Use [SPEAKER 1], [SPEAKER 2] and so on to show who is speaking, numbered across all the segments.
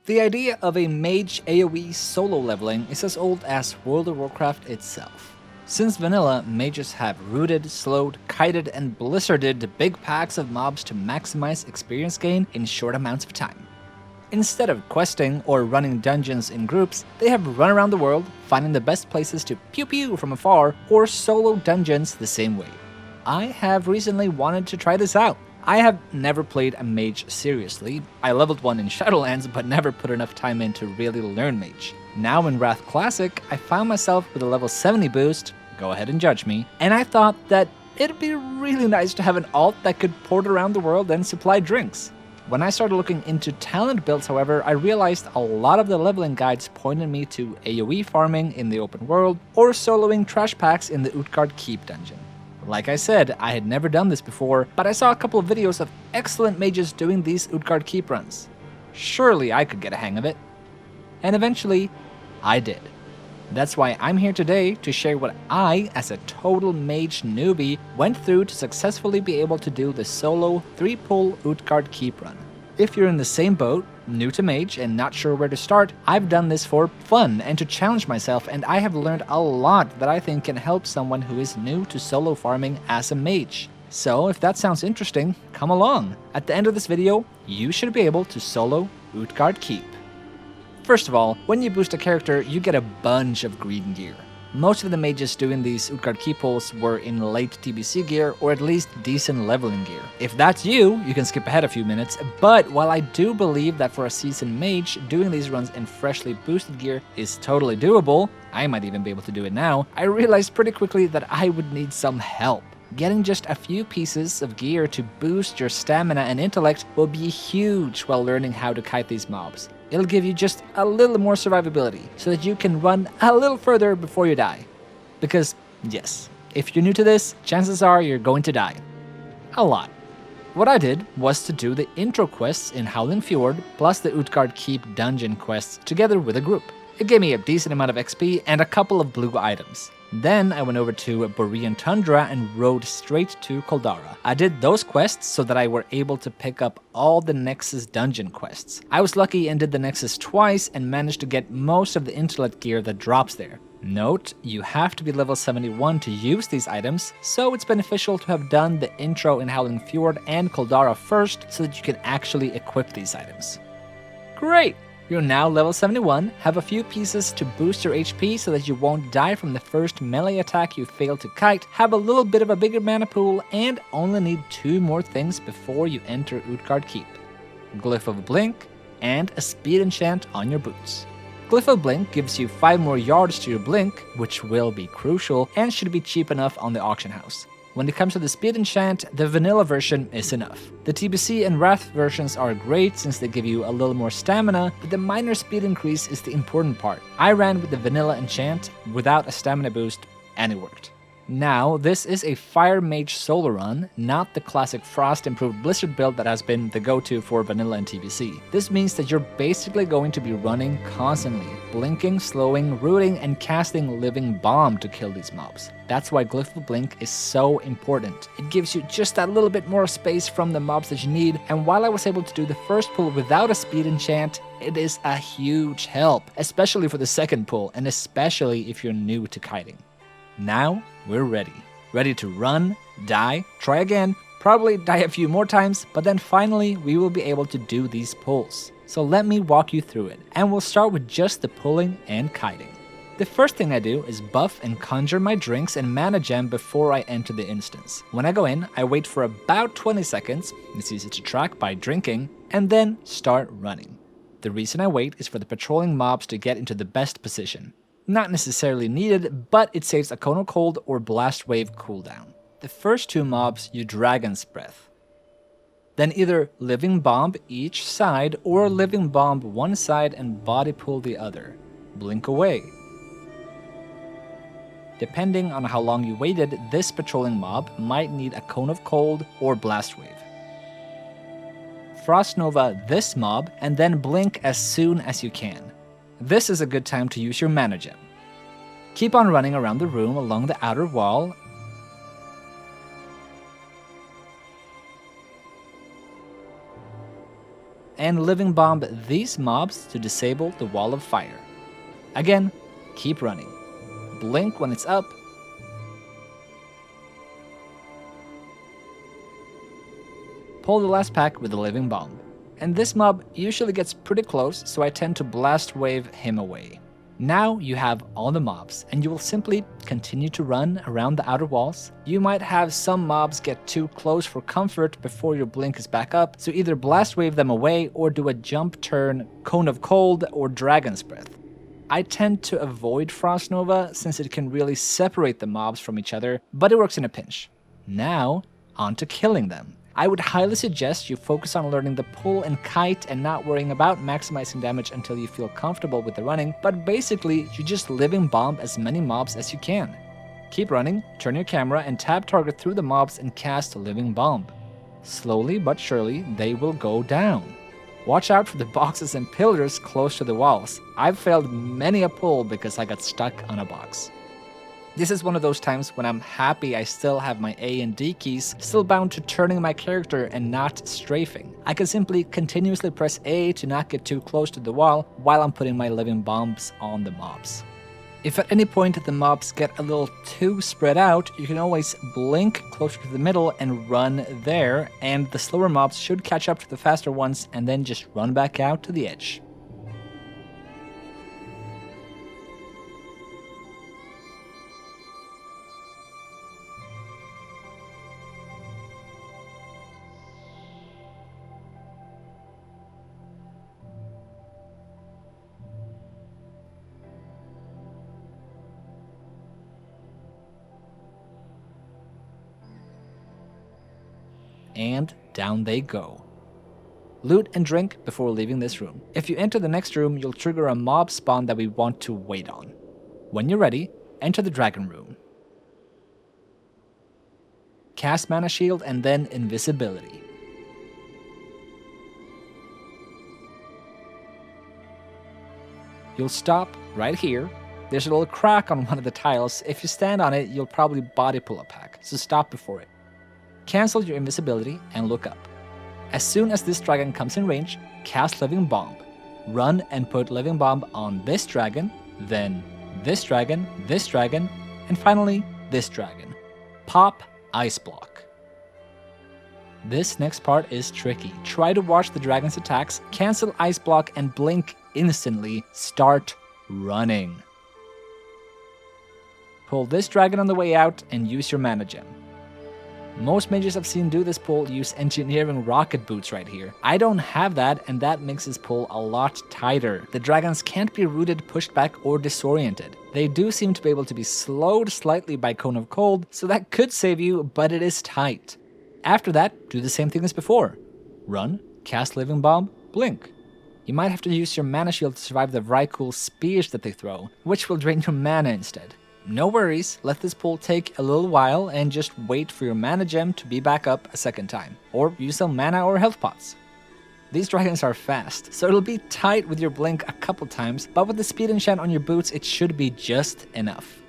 [SPEAKER 1] The idea of a mage AoE solo leveling is as old as World of Warcraft itself. Since vanilla, mages have rooted, slowed, kited, and blizzarded big packs of mobs to maximize experience gain in short amounts of time. Instead of questing or running dungeons in groups, they have run around the world, finding the best places to pew pew from afar or solo dungeons the same way. I have recently wanted to try this out. I have never played a mage seriously. I leveled one in Shadowlands but never put enough time in to really learn mage. Now in Wrath Classic, I found myself with a level 70 boost, go ahead and judge me, and I thought that it'd be really nice to have an alt that could port around the world and supply drinks. When I started looking into talent builds, however, I realized a lot of the leveling guides pointed me to AoE farming in the open world or soloing trash packs in the Utgarde Keep dungeon. Like I said, I had never done this before, but I saw a couple of videos of excellent mages doing these Utgarde Keep runs. Surely I could get a hang of it. And eventually, I did. That's why I'm here today to share what I, as a total mage newbie, went through to successfully be able to do the solo 3-pull Utgarde Keep run. If you're in the same boat, new to mage and not sure where to start, I've done this for fun and to challenge myself, and I have learned a lot that I think can help someone who is new to solo farming as a mage. So if that sounds interesting, come along. At the end of this video, you should be able to solo Utgarde Keep. First of all, when you boost a character, you get a bunch of green gear. Most of the mages doing these Utgarde Keep pulls were in late TBC gear or at least decent leveling gear. If that's you, you can skip ahead a few minutes, but while I do believe that for a seasoned mage, doing these runs in freshly boosted gear is totally doable, I might even be able to do it now, I realized pretty quickly that I would need some help. Getting just a few pieces of gear to boost your stamina and intellect will be huge while learning how to kite these mobs. It'll give you just a little more survivability, so that you can run a little further before you die. Because, yes, if you're new to this, chances are you're going to die. A lot. What I did was to do the intro quests in Howling Fjord, plus the Utgarde Keep dungeon quests together with a group. It gave me a decent amount of XP and a couple of blue items. Then I went over to Borean Tundra and rode straight to Koldara. I did those quests so that I were able to pick up all the Nexus dungeon quests. I was lucky and did the Nexus twice and managed to get most of the intellect gear that drops there. Note, you have to be level 71 to use these items, so it's beneficial to have done the intro in Howling Fjord and Koldara first so that you can actually equip these items. Great! You're now level 71, have a few pieces to boost your HP so that you won't die from the first melee attack you failed to kite, have a little bit of a bigger mana pool, and only need 2 more things before you enter Utgarde Keep. Glyph of Blink, and a speed enchant on your boots. Glyph of Blink gives you 5 more yards to your blink, which will be crucial and should be cheap enough on the auction house. When it comes to the speed enchant, the vanilla version is enough. The TBC and Wrath versions are great since they give you a little more stamina, but the minor speed increase is the important part. I ran with the vanilla enchant without a stamina boost, and it worked. Now, this is a Fire Mage solo run, not the classic Frost improved Blizzard build that has been the go-to for vanilla and TBC. This means that you're basically going to be running constantly, blinking, slowing, rooting, and casting Living Bomb to kill these mobs. That's why Glyph of Blink is so important. It gives you just that little bit more space from the mobs that you need, and while I was able to do the first pull without a speed enchant, it is a huge help, especially for the second pull, and especially if you're new to kiting. Now, we're ready. Ready to run, die, try again, probably die a few more times, but then finally we will be able to do these pulls. So let me walk you through it, and we'll start with just the pulling and kiting. The first thing I do is buff and conjure my drinks and mana gem before I enter the instance. When I go in, I wait for about 20 seconds, it's easy to track by drinking, and then start running. The reason I wait is for the patrolling mobs to get into the best position. Not necessarily needed, but it saves a Cone of Cold or Blast Wave cooldown. The first 2 mobs you Dragon's Breath. Then either Living Bomb each side or Living Bomb one side and Body Pull the other. Blink away. Depending on how long you waited, this patrolling mob might need a Cone of Cold or Blast Wave. Frost Nova this mob and then blink as soon as you can. This is a good time to use your mana gem. Keep on running around the room along the outer wall. and living bomb these mobs to disable the wall of fire. Again, keep running. Blink when it's up. Pull the last pack with the living bomb. And this mob usually gets pretty close, so I tend to blast wave him away. Now you have all the mobs, and you will simply continue to run around the outer walls. You might have some mobs get too close for comfort before your blink is back up, so either blast wave them away or do a jump turn, Cone of Cold, or Dragon's Breath. I tend to avoid Frost Nova since it can really separate the mobs from each other, but it works in a pinch. Now, on to killing them. I would highly suggest you focus on learning the pull and kite and not worrying about maximizing damage until you feel comfortable with the running, but basically you just living bomb as many mobs as you can. Keep running, turn your camera and tab target through the mobs and cast living bomb. Slowly but surely they will go down. Watch out for the boxes and pillars close to the walls. I've failed many a pull because I got stuck on a box. This is one of those times when I'm happy I still have my A and D keys still bound to turning my character and not strafing. I can simply continuously press A to not get too close to the wall while I'm putting my living bombs on the mobs. If at any point the mobs get a little too spread out, you can always blink closer to the middle and run there, and the slower mobs should catch up to the faster ones and then just run back out to the edge. And down they go. Loot and drink before leaving this room. If you enter the next room, you'll trigger a mob spawn that we want to wait on. When you're ready, enter the dragon room. Cast mana shield and then invisibility. You'll stop right here. There's a little crack on one of the tiles. If you stand on it, you'll probably body pull a pack, so stop before it. Cancel your invisibility and look up. As soon as this dragon comes in range, cast Living Bomb. Run and put Living Bomb on this dragon, then this dragon, and finally this dragon. Pop Ice Block. This next part is tricky. Try to watch the dragon's attacks, cancel Ice Block, and blink instantly. Start running. Pull this dragon on the way out and use your mana gem. Most mages I've seen do this pull use engineering rocket boots right here. I don't have that, and that makes this pull a lot tighter. The dragons can't be rooted, pushed back, or disoriented. They do seem to be able to be slowed slightly by Cone of Cold, so that could save you, but it is tight. After that, do the same thing as before. Run, cast Living Bomb, blink. You might have to use your mana shield to survive the Vrykul spears that they throw, which will drain your mana instead. No worries, let this pull take a little while and just wait for your mana gem to be back up a second time, or use some mana or health pots. These dragons are fast, so it'll be tight with your blink a couple times, but with the speed enchant on your boots it should be just enough.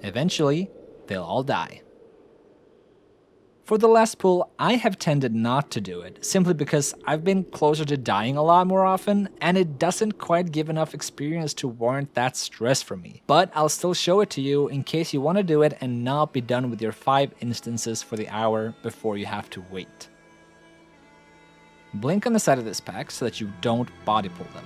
[SPEAKER 1] Eventually, they'll all die. For the last pull, I have tended not to do it, simply because I've been closer to dying a lot more often, and it doesn't quite give enough experience to warrant that stress for me. But I'll still show it to you in case you want to do it and not be done with your 5 instances for the hour before you have to wait. Blink on the side of this pack so that you don't body pull them.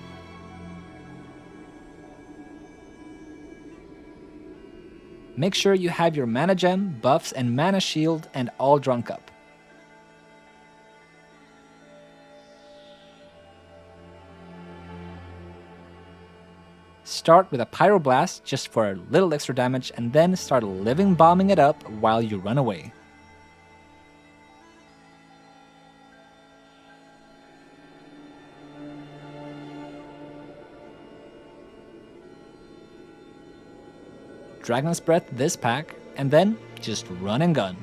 [SPEAKER 1] Make sure you have your mana gem, buffs, and mana shield and all drunk up. Start with a Pyroblast just for a little extra damage and then start living bombing it up while you run away. Dragon's Breath this pack, and then just run and gun.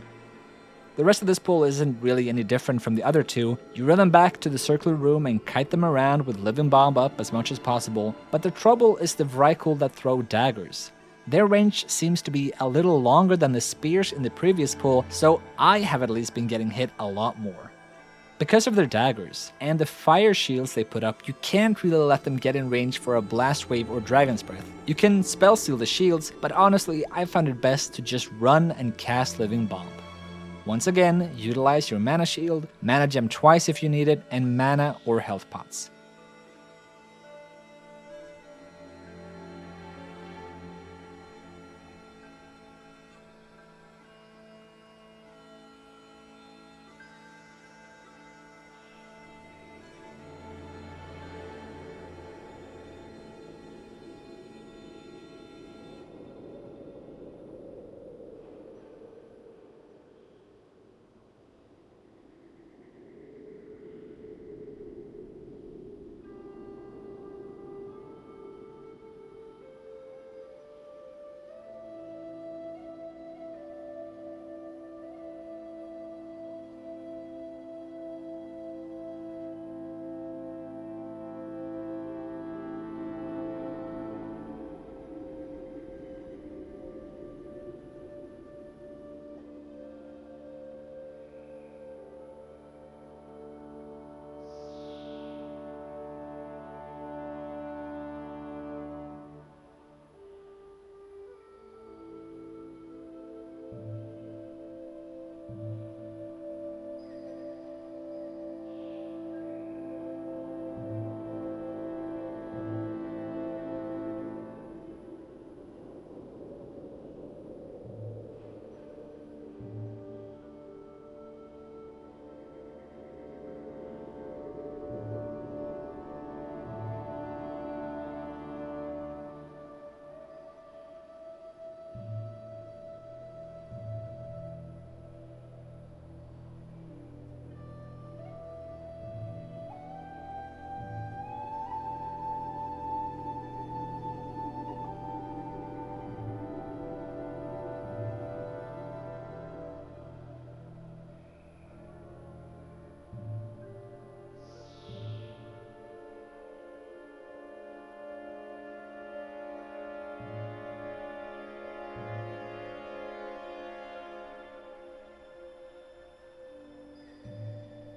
[SPEAKER 1] The rest of this pull isn't really any different from the other two. You run them back to the circular room and kite them around with Living Bomb up as much as possible, but the trouble is the Vrykul that throw daggers. Their range seems to be a little longer than the spears in the previous pull, so I have at least been getting hit a lot more. Because of their daggers, and the fire shields they put up, you can't really let them get in range for a Blast Wave or Dragon's Breath. You can spell seal the shields, but honestly, I found it best to just run and cast Living Bomb. Once again, utilize your mana shield, mana gem twice if you need it, and mana or health pots.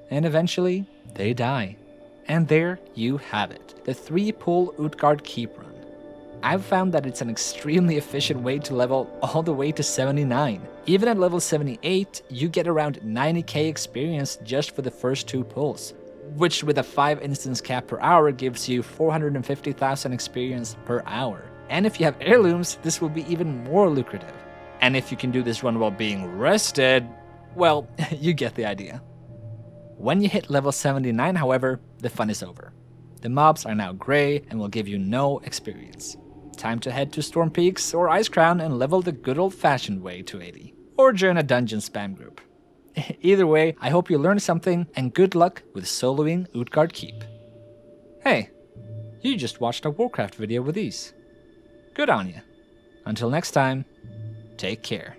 [SPEAKER 1] And eventually, they die. And there you have it, the 3-pull Utgarde Keep run. I've found that it's an extremely efficient way to level all the way to 79. Even at level 78, you get around 90k experience just for the first 2 pulls, which with a 5 instance cap per hour gives you 450,000 experience per hour. And if you have heirlooms, this will be even more lucrative. And if you can do this run while being rested, well, you get the idea. When you hit level 79, however, the fun is over. The mobs are now grey and will give you no experience. Time to head to Storm Peaks or Ice Crown and level the good old-fashioned way to 80. Or join a dungeon spam group. Either way, I hope you learned something, and good luck with soloing Utgarde Keep. Hey, you just watched a Warcraft video with these. Good on you. Until next time, take care.